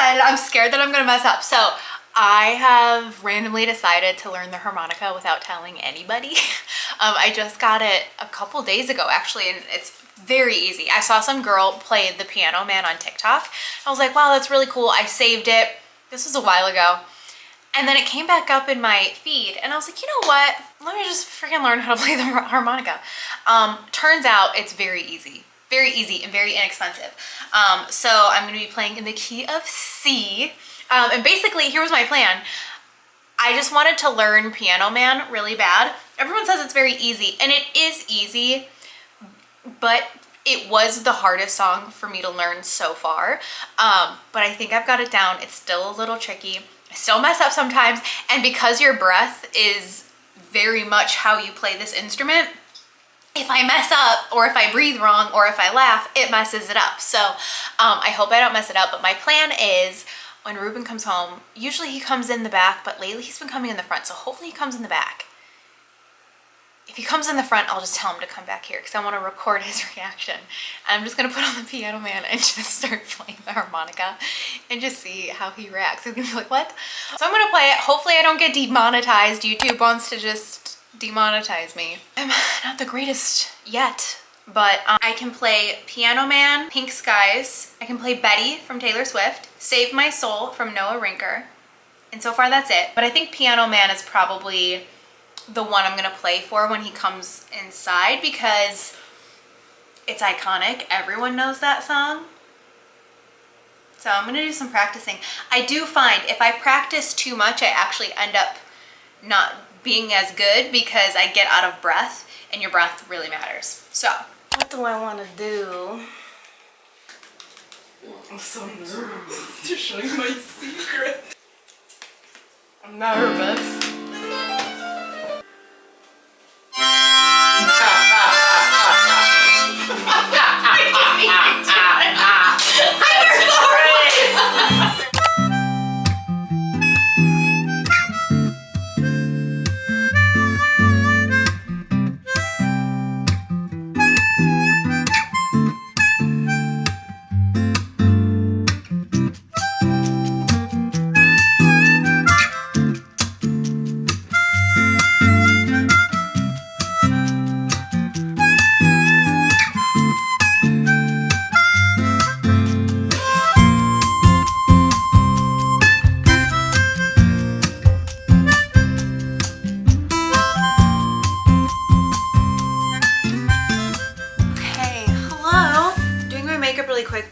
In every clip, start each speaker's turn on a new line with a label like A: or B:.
A: excited. I'm scared that I'm gonna mess up. So I have randomly decided to learn the harmonica without telling anybody. I just got it a couple days ago actually, and it's very easy. I saw some girl play the Piano Man on TikTok. I was like, wow, that's really cool. I saved it. This was a while ago. And then it came back up in my feed and I was like, you know what? Let me just freaking learn how to play the harmonica. Turns out it's very easy and very inexpensive. So I'm gonna be playing in the key of C. And basically, here was my plan. I just wanted to learn Piano Man really bad. Everyone says it's very easy, and it is easy, but it was the hardest song for me to learn so far. But I think I've got it down. It's still a little tricky. I still mess up sometimes, and because your breath is very much how you play this instrument, if I mess up or if I breathe wrong or if I laugh, it messes it up. So I hope I don't mess it up, but my plan is when Ruben comes home, usually he comes in the back, but lately he's been coming in the front, so hopefully he comes in the back. If he comes in the front, I'll just tell him to come back here because I want to record his reaction. I'm just going to put on the Piano Man and just start playing the harmonica and just see how he reacts. He's going to be like, what? So I'm going to play it. Hopefully I don't get demonetized. YouTube wants to just demonetize me. I'm not the greatest yet, but I can play Piano Man, Pink Skies. I can play Betty from Taylor Swift, Save My Soul from Noah Rinker. And so far that's it. But I think Piano Man is probably the one I'm gonna play for when he comes inside because it's iconic. Everyone knows that song. So I'm gonna do some practicing. I do find if I practice too much, I actually end up not being as good because I get out of breath, and your breath really matters. So
B: what do I want to do? I'm so nervous to show you my secret. I'm nervous.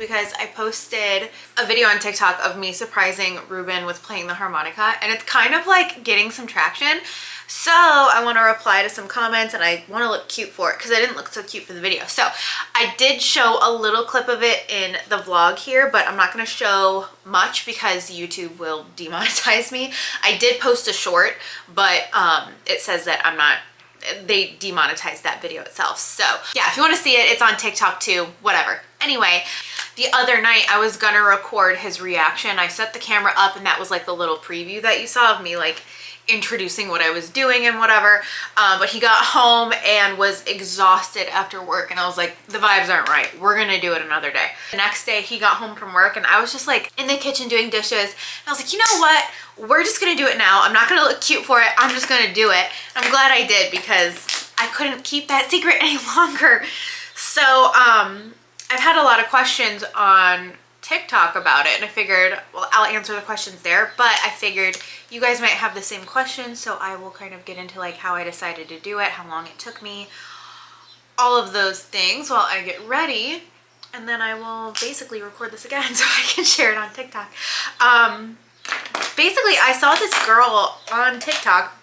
B: because I posted a video on TikTok of me surprising Ruben with playing the harmonica, and it's kind of like getting some traction. So I want to reply to some comments and I want to look cute for it because I didn't look so cute for the video. So I did show a little clip of it in the vlog here, but I'm not going to show much because YouTube will demonetize me. I did post a short, but it says that I'm not, they demonetized that video itself. So yeah, if you want to see it, it's on TikTok too, whatever. Anyway, the other night I was gonna record his reaction. I set the camera up and that was like the little preview that you saw of me like introducing what I was doing and whatever. But he got home and was exhausted after work and I was like, the vibes aren't right. We're gonna do it another day. The next day he got home from work and I was just like in the kitchen doing dishes. And I was like, you know what? We're just gonna do it now. I'm not gonna look cute for it. I'm just gonna do it. I'm glad I did because I couldn't keep that secret any longer. So I've had a lot of questions on TikTok about it and I figured, well, I'll answer the questions there, but I figured you guys might have the same questions, so I will kind of get into like how I decided to do it, how long it took me, all of those things while I get ready, and then I will basically record this again so I can share it on TikTok. Basically, I saw this girl on TikTok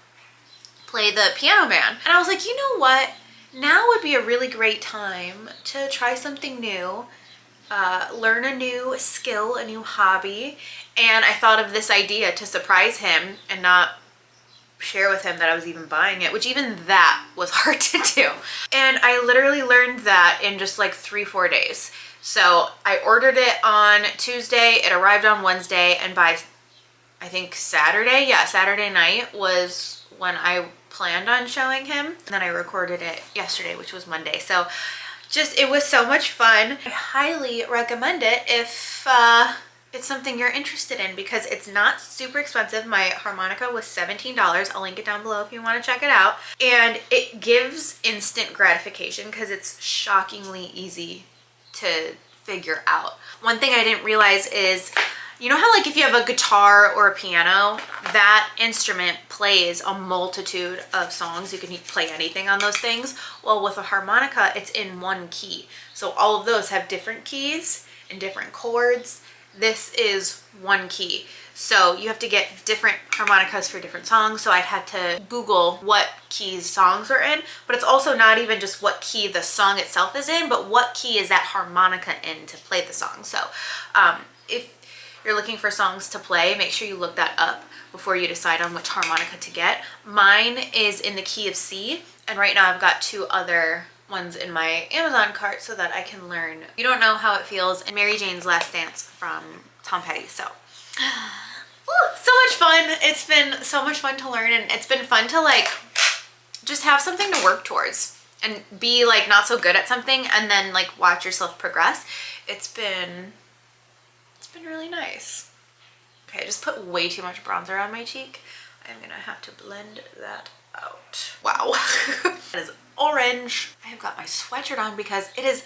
B: play the Piano Man, and I was like, you know what? Now would be a really great time to try something new, learn a new skill, a new hobby, and I thought of this idea to surprise him and not share with him that I was even buying it, which even that was hard to do. And I literally learned that in just like 3-4 days. So I ordered it on Tuesday, it arrived on Wednesday, and by I think Saturday, yeah, Saturday night was when I planned on showing him. And then I recorded it yesterday, which was Monday. So just, it was so much fun. I highly recommend it if it's something you're interested in, because it's not super expensive. My harmonica was $17. I'll link it down below if you want to check it out. And it gives instant gratification because it's shockingly easy to figure out. One thing I didn't realize is, you know how like if you have a guitar or a piano, that instrument plays a multitude of songs. You can play anything on those things. Well, with a harmonica, it's in one key. So all of those have different keys and different chords. This is one key. So you have to get different harmonicas for different songs. So I'd have to Google what keys songs are in, but it's also not even just what key the song itself is in, but what key is that harmonica in to play the song. So if you're looking for songs to play, make sure you look that up before you decide on which harmonica to get. Mine is in the key of C, and right now I've got 2 other ones in my Amazon cart so that I can learn You Don't Know How It Feels and Mary Jane's Last Dance from Tom Petty. So so much fun. It's been so much fun to learn, and it's been fun to like just have something to work towards and be like not so good at something and then like watch yourself progress. It's been really nice. Okay, I just put way too much bronzer on my cheek. I'm gonna have to blend that out. Wow. That is orange. I have got my sweatshirt on because it is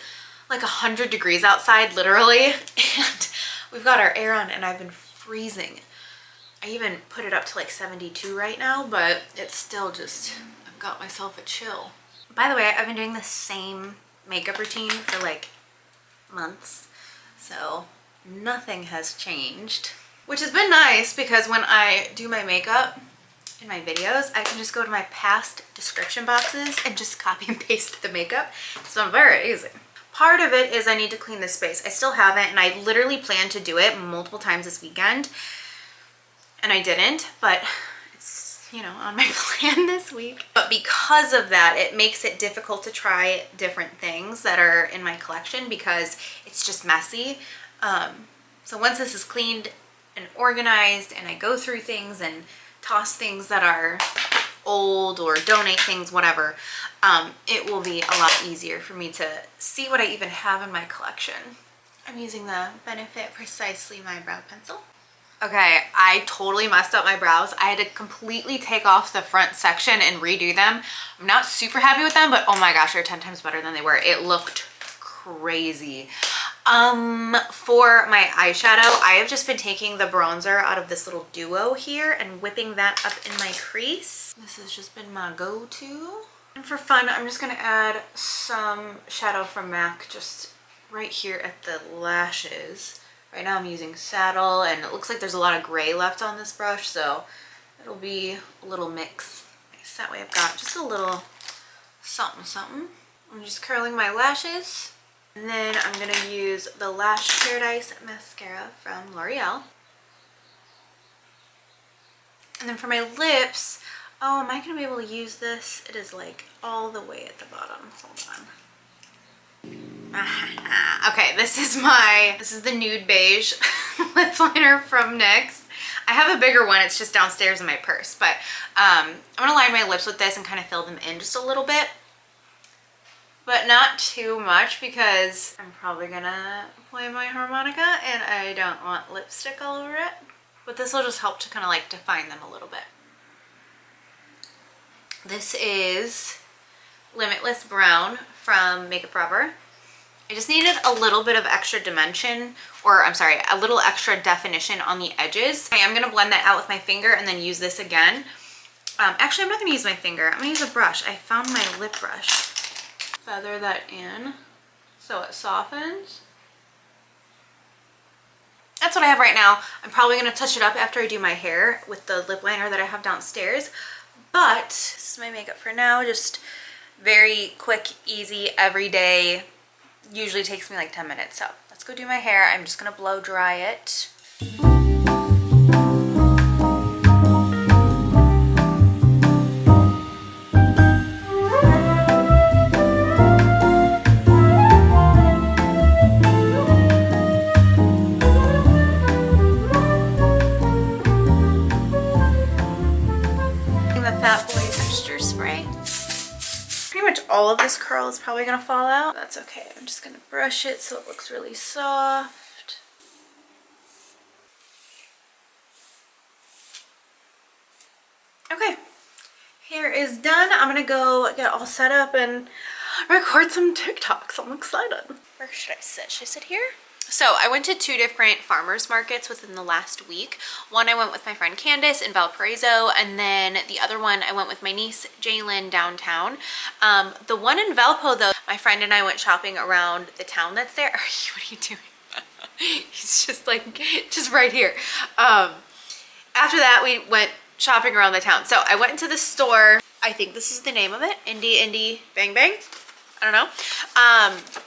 B: like 100 degrees outside, literally, and we've got our air on and I've been freezing. I even put it up to like 72 right now, but it's still just, I've got myself a chill. By the way, I've been doing the same makeup routine for like months, so nothing has changed, which has been nice because when I do my makeup in my videos, I can just go to my past description boxes and just copy and paste the makeup. It's been very easy. Part of it is I need to clean this space. I still haven't, and I literally planned to do it multiple times this weekend, and I didn't, but it's, you know, on my plan this week. But because of that, it makes it difficult to try different things that are in my collection because it's just messy. So once this is cleaned and organized and I go through things and toss things that are old or donate things, whatever, it will be a lot easier for me to see what I even have in my collection. I'm using the Benefit Precisely My Brow Pencil. Okay, I totally messed up my brows. I had to completely take off the front section and redo them. I'm not super happy with them, but oh my gosh, they're 10 times better than they were. It looked crazy. For my eyeshadow, I have just been taking the bronzer out of this little duo here and whipping that up in my crease. This has just been my go-to. And for fun, I'm just gonna add some shadow from MAC just right here at the lashes. Right now I'm using Saddle, and it looks like there's a lot of gray left on this brush, so it'll be a little mix. Nice. That way I've got just a little something something. I'm just curling my lashes. And then I'm going to use the Lash Paradise mascara from L'Oreal. And then for my lips, oh, am I going to be able to use this? It is like all the way at the bottom. Hold on. Okay, this is the Nude Beige lip liner from NYX. I have a bigger one, it's just downstairs in my purse, but I'm going to line my lips with this and kind of fill them in just a little bit. But not too much because I'm probably gonna play my harmonica and I don't want lipstick all over it. But this will just help to kind of like define them a little bit. This is Limitless Brown from Makeup Forever. I just needed a little bit of extra dimension, or I'm sorry, a little extra definition on the edges. I am gonna blend that out with my finger and then use this again. Actually, I'm not gonna use my finger. I'm gonna use a brush. I found my lip brush. Feather that in so it softens. That's what I have right now. I'm probably going to touch it up after I do my hair with the lip liner that I have downstairs. But this is my makeup for now. Just very quick, easy, everyday. Usually takes me like 10 minutes. So let's go do my hair. I'm just going to blow dry it. All of this curl is probably gonna fall out. That's okay. I'm just gonna brush it so it looks really soft. Okay, hair is done. I'm gonna go get all set up and record some TikToks. I'm excited. Where should I sit? Should I sit here? So I went to 2 different farmers markets within the last week. One I went with my friend Candace in Valparaiso, and then the other one I went with my niece Jalen downtown. The one in Valpo though, my friend and I went shopping around the town that's there. What are you doing? He's just like, just right here. After that we went shopping around the town. So I went into the store. I think this is the name of it. Indie Bang Bang. I don't know.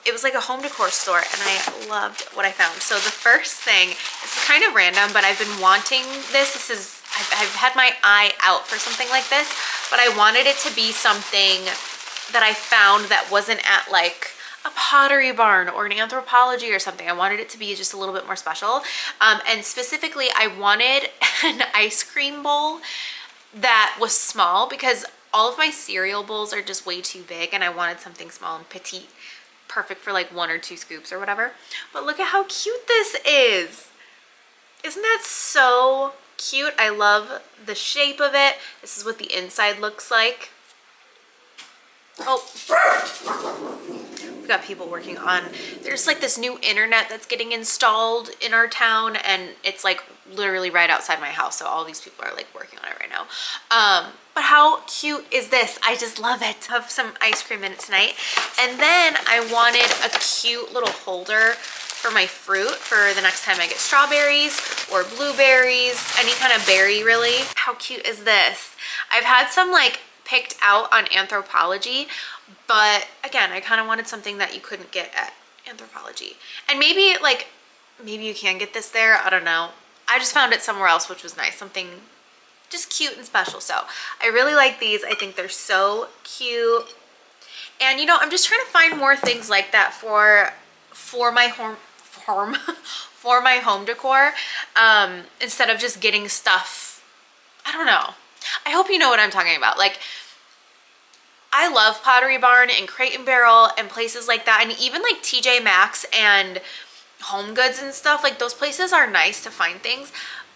B: It was like a home decor store and I loved what I found. So the first thing, this is kind of random, but I've been wanting this. I've had my eye out for something like this, but I wanted it to be something that I found that wasn't at like a Pottery Barn or an Anthropology or something. I wanted it to be just a little bit more special. And specifically, I wanted an ice cream bowl that was small because all of my cereal bowls are just way too big and I wanted something small and petite, perfect for like 1 or 2 scoops or whatever. But look at how cute this is. Isn't that so cute? I love the shape of it. This is what the inside looks like. Oh, we've got people working on, there's like this new internet that's getting installed in our town and it's like literally right outside my house. So all these people are like working on it right now. But how cute is this? I just love it. Have some ice cream in it tonight. And then I wanted a cute little holder for my fruit for the next time I get strawberries or blueberries, any kind of berry really. How cute is this? I've had some like picked out on Anthropology, but again, I kind of wanted something that you couldn't get at Anthropology. And maybe you can get this there, I don't know. I just found it somewhere else, which was nice, something just cute and special. So I really like these. I think they're so cute. And you know, I'm just trying to find more things like that for my home decor, instead of just getting stuff, I don't know. I hope you know what I'm talking about. Like, I love Pottery Barn and Crate and Barrel and places like that, and even like TJ Maxx and Home Goods and stuff. Like, those places are nice to find things,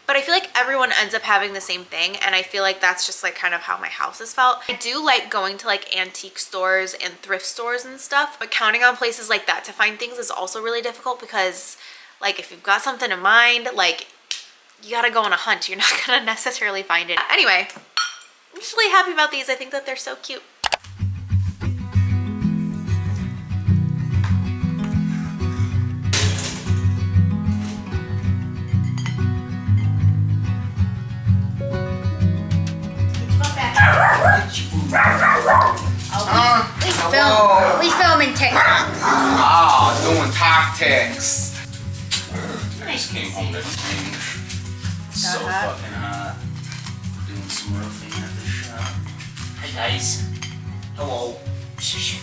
B: but I feel like everyone ends up having the same thing, and I feel like that's just like kind of how my house has felt. I do like going to like antique stores and thrift stores and stuff, but counting on places like that to find things is also really difficult because like if you've got something in mind, like you gotta go on a hunt. You're not gonna necessarily find it. Anyway, I'm just really happy about these. I think that they're so cute.
A: We filming TikTok.
C: Ah, doing tactics. I just came home to change. It's so fucking hot. Doing some roofing at the shop. Hi guys. Hello. Shush.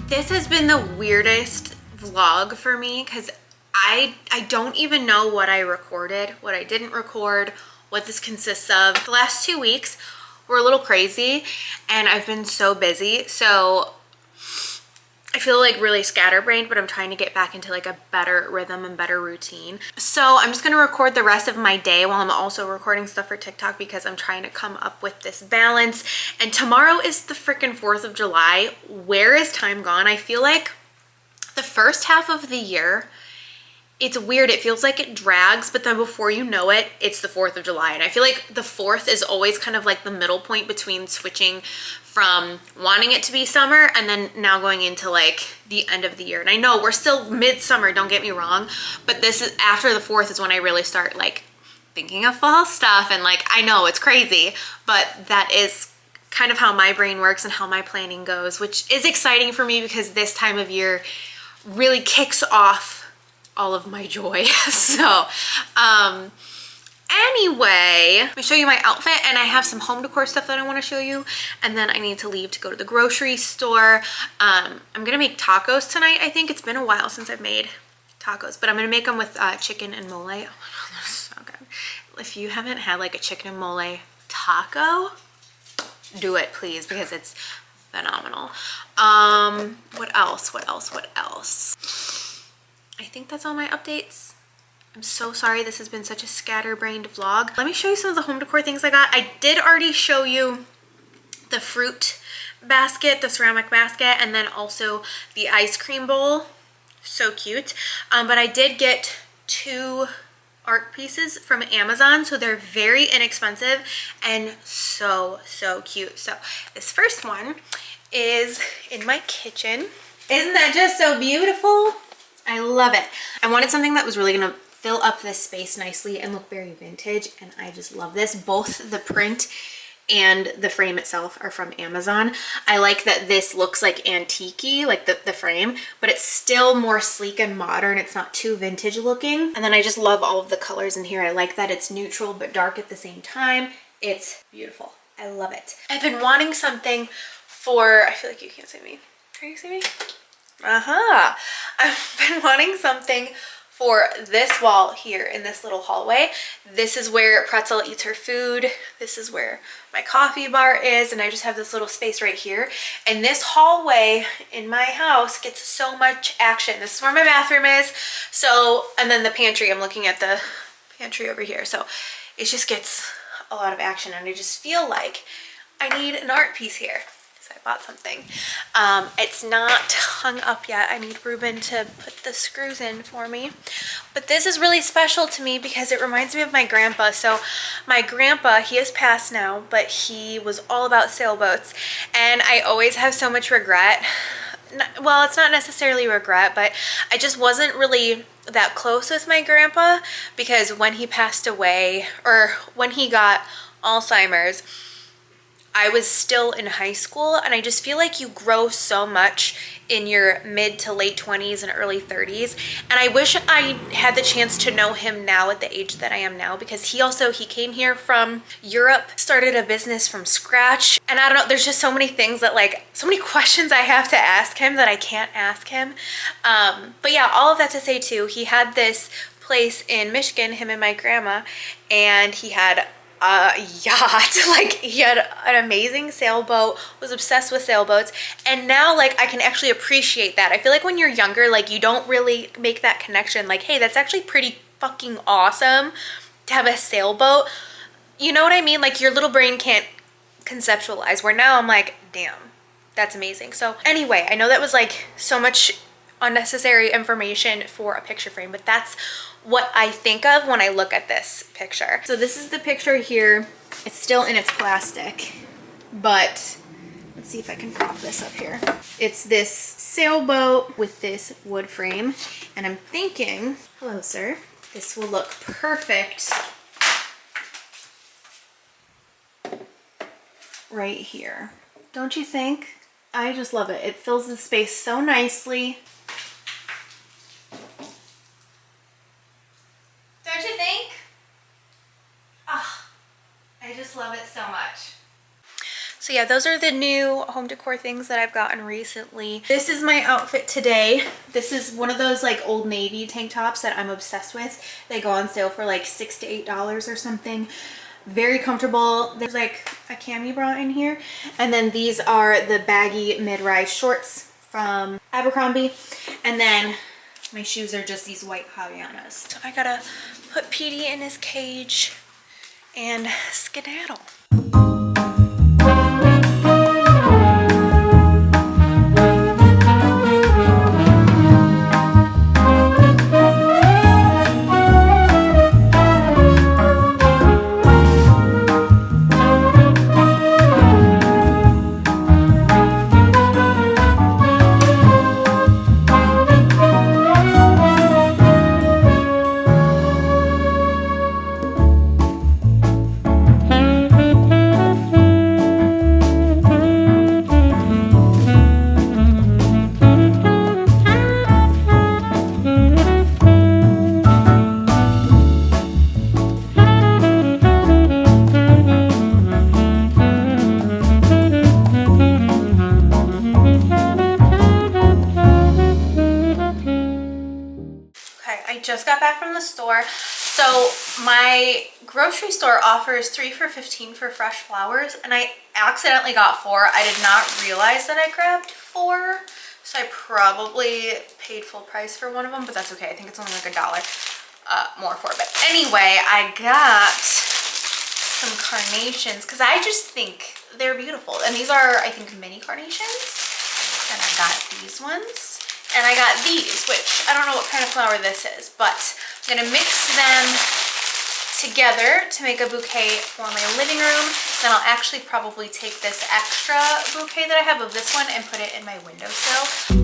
B: This has been the weirdest vlog for me because I don't even know what I recorded, what I didn't record, what this consists of. The last 2 weeks were a little crazy and I've been so busy. So I feel like really scatterbrained, but I'm trying to get back into like a better rhythm and better routine. So I'm just gonna record the rest of my day while I'm also recording stuff for TikTok because I'm trying to come up with this balance. And tomorrow is the freaking 4th of July. Where is time gone? I feel like the first half of the year, it's weird. It feels like it drags, but then before you know it, it's the 4th of July. And I feel like the 4th is always kind of like the middle point between switching from wanting it to be summer and then now going into like the end of the year. And I know we're still midsummer, don't get me wrong, but this is after the 4th is when I really start like thinking of fall stuff. And like, I know it's crazy, but that is kind of how my brain works and how my planning goes, which is exciting for me because this time of year really kicks off all of my joy. So Anyway, let me show you my outfit, and I have some home decor stuff that I want to show you, and then I need to leave to go to the grocery store. I'm gonna make tacos tonight. I think it's been a while since I've made tacos, but I'm gonna make them with chicken and mole. Oh my god, that's so good. If you haven't had like a chicken and mole taco, do it please, because it's phenomenal. What else? I think that's all my updates. I'm so sorry this has been such a scatterbrained vlog. Let me show you some of the home decor things I got. I did already show you the fruit basket, the ceramic basket, and then also the ice cream bowl. So cute. But I did get 2 art pieces from Amazon, so they're very inexpensive and so cute. So this first one is in my kitchen. Isn't that just so beautiful? I love it. I wanted something that was really gonna fill up this space nicely and look very vintage, and I just love this. Both the print and the frame itself are from Amazon. I like that this looks like antique-y, like the frame, but it's still more sleek and modern. It's not too vintage looking. And then I just love all of the colors in here. I like that it's neutral but dark at the same time. It's beautiful. I love it. I've been wanting something for, I feel like you can't see me. Can you see me? I've been wanting something for this wall here in this little hallway. This is where Pretzel eats her food. This is where my coffee bar is, and I just have this little space right here. And this hallway in my house gets so much action. This is where my bathroom is. So, and then the pantry, I'm looking at the pantry over here. So it just gets a lot of action, and I just feel like I need an art piece here. I bought something. It's not hung up yet. I need Ruben to put the screws in for me. But this is really special to me because it reminds me of my grandpa. So my grandpa, he has passed now, but he was all about sailboats. And I always have so much regret. Well, it's not necessarily regret, but I just wasn't really that close with my grandpa because when he passed away, or when he got Alzheimer's, I was still in high school, and I just feel like you grow so much in your mid to late 20s and early 30s. And I wish I had the chance to know him now at the age that I am now, because he came here from Europe, started a business from scratch. And I don't know, there's just so many things that, like, so many questions I have to ask him that I can't ask him. But yeah, all of that to say too, he had this place in Michigan, him and my grandma, and he had yacht. Like, he had an amazing sailboat, was obsessed with sailboats, and now like I can actually appreciate that. I feel like when you're younger, like, you don't really make that connection, like, hey, that's actually pretty fucking awesome to have a sailboat. You know what I mean? Like, your little brain can't conceptualize, where now I'm like, damn, that's amazing. So anyway, I know that was like so much unnecessary information for a picture frame, but that's what I think of when I look at this picture. So this is the picture here. It's still in its plastic, but let's see if I can prop this up here. It's this sailboat with this wood frame, and I'm thinking, hello sir, this will look perfect right here. Don't you think? I just love it. It fills the space so nicely. Don't you think? I just love it so much. So yeah, those are the new home decor things that I've gotten recently. This is my outfit today. This is one of those like Old Navy tank tops that I'm obsessed with. They go on sale for like $6 to $8 or something. Very comfortable. There's like a cami bra in here. And then these are the baggy mid-rise shorts from Abercrombie. And then my shoes are just these white Havaianas. So I gotta put Petey in his cage and skedaddle. just got back from the store. So my grocery store offers 3 for $15 for fresh flowers, and I accidentally got 4. I did not realize that I grabbed 4, so I probably paid full price for one of them, but that's okay. I think it's only like $1 more for it. But anyway, I got some carnations because I just think they're beautiful. And these are, I think, mini carnations. And I got these ones. And I got these, which I don't know what kind of flower this is, but I'm gonna mix them together to make a bouquet for my living room. Then I'll actually probably take this extra bouquet that I have of this one and put it in my windowsill.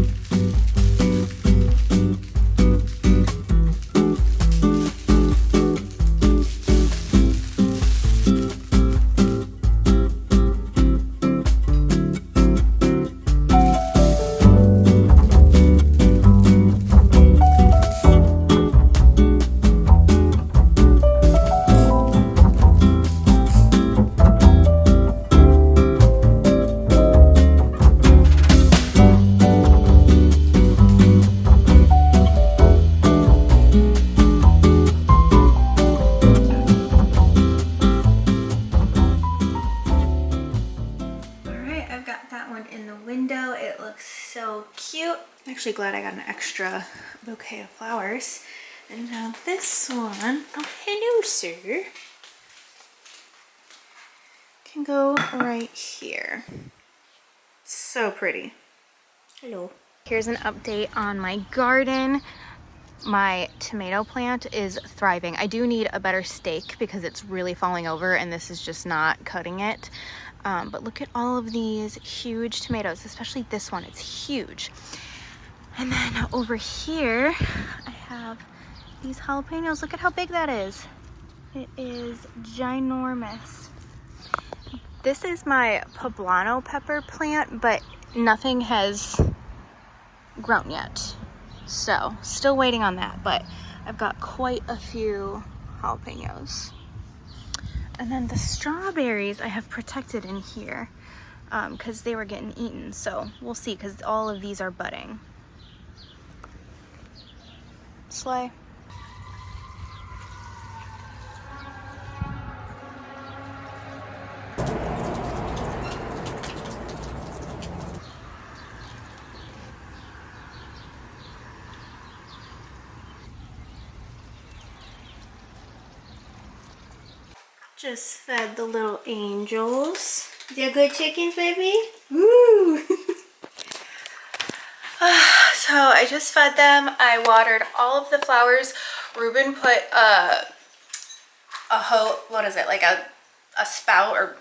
B: I'm actually glad I got an extra bouquet of flowers. And now this one, oh hello sir, can go right here. So pretty. Hello. Here's an update on my garden. My tomato plant is thriving. I do need a better stake because it's really falling over and this is just not cutting it. But look at all of these huge tomatoes, especially this one, it's huge. And then over here, I have these jalapenos. Look at how big that is. It is ginormous. This is my poblano pepper plant, but nothing has grown yet. So, still waiting on that, but I've got quite a few jalapenos. And then the strawberries I have protected in here because they were getting eaten. So, we'll see because all of these are budding. Slay. Just fed the little angels. They're good chickens, baby? Woo! So I just fed them. I watered all of the flowers. Ruben put what is it? Like a spout, or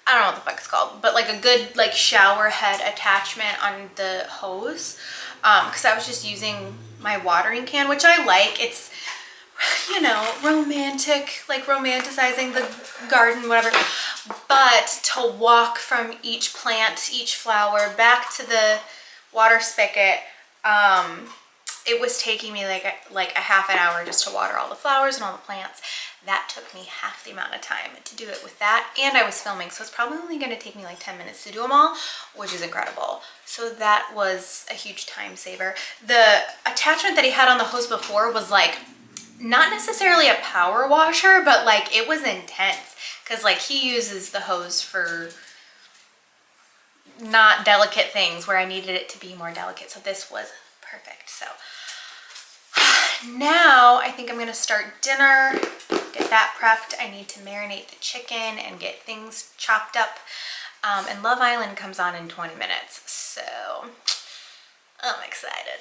B: I don't know what the fuck it's called, but like a good like shower head attachment on the hose. Because I was just using my watering can, which I like. It's, you know, romantic, like romanticizing the garden, whatever. But to walk from each plant, each flower back to the water spigot, it was taking me like a half an hour just to water all the flowers and all the plants. That took me half the amount of time to do it with that, and I was filming, so it's probably only going to take me like 10 minutes to do them all, which is incredible. So that was a huge time saver. The attachment that he had on the hose before was like not necessarily a power washer, but like it was intense because like he uses the hose for not delicate things where I needed it to be more delicate. So this was perfect. So now I think I'm gonna start dinner, get that prepped. I need to marinate the chicken and get things chopped up. And Love Island comes on in 20 minutes. So I'm excited.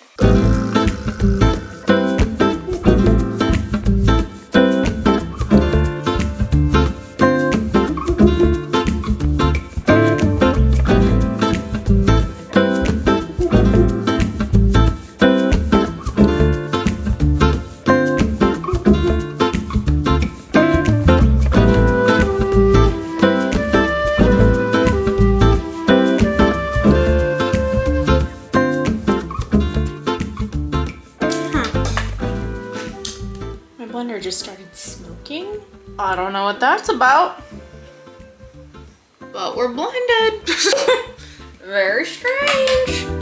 B: Just started smoking. I don't know what that's about, but we're blinded. Very strange.